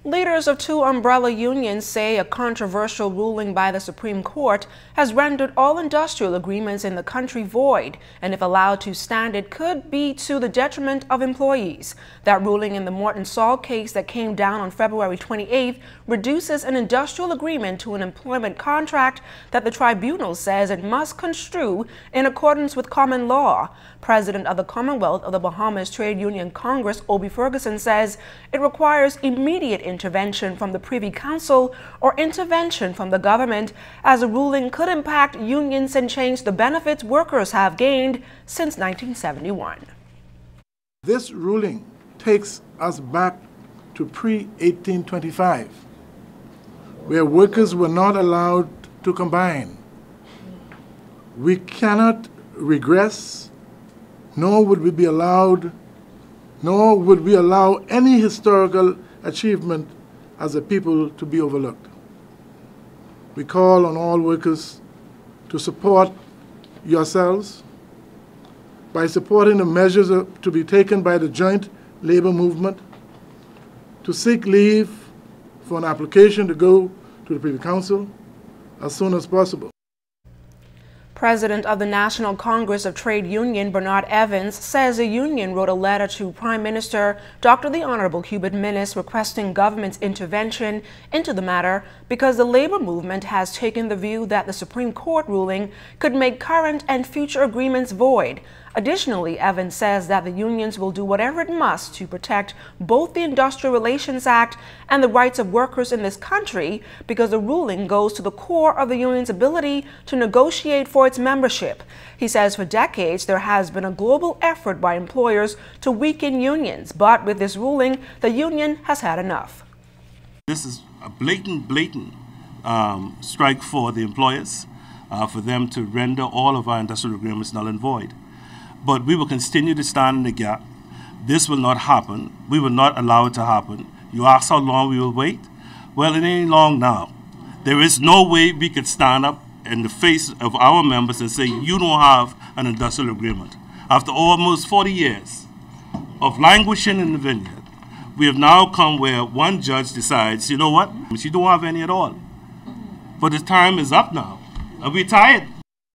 Leaders of two umbrella unions say a controversial ruling by the Supreme Court has rendered all industrial agreements in the country void, and if allowed to stand, it could be to the detriment of employees. That ruling in the Morton salt case that came down on February 28th reduces an industrial agreement to an employment contract that the tribunal says it must construe in accordance with common law. President of the Commonwealth of the Bahamas Trade Union Congress, Obi Ferguson, says it requires immediate intervention from the Privy Council or intervention from the government, as the ruling could impact unions and change the benefits workers have gained since 1971. This ruling takes us back to pre-1825, where workers were not allowed to combine. We cannot regress, nor would we allow any historical achievement as a people to be overlooked. We call on all workers to support yourselves by supporting the measures to be taken by the joint labor movement, to seek leave for an application to go to the Privy Council as soon as possible. President of the National Congress of Trade Union, Bernard Evans, says the union wrote a letter to Prime Minister Dr. the Honorable Hubert Minnis requesting government's intervention into the matter because the labor movement has taken the view that the Supreme Court ruling could make current and future agreements void. Additionally, Evans says that the unions will do whatever it must to protect both the Industrial Relations Act and the rights of workers in this country because the ruling goes to the core of the union's ability to negotiate for its membership. He says for decades there has been a global effort by employers to weaken unions, but with this ruling, the union has had enough. This is a blatant strike for the employers, for them to render all of our industrial agreements null and void. But we will continue to stand in the gap. This will not happen. We will not allow it to happen. You ask how long we will wait? Well, it ain't long now. There is no way we could stand up in the face of our members and say, you don't have an industrial agreement. After almost 40 years of languishing in the vineyard, we have now come where one judge decides, you know what, you don't have any at all. But the time is up now, and we're tired.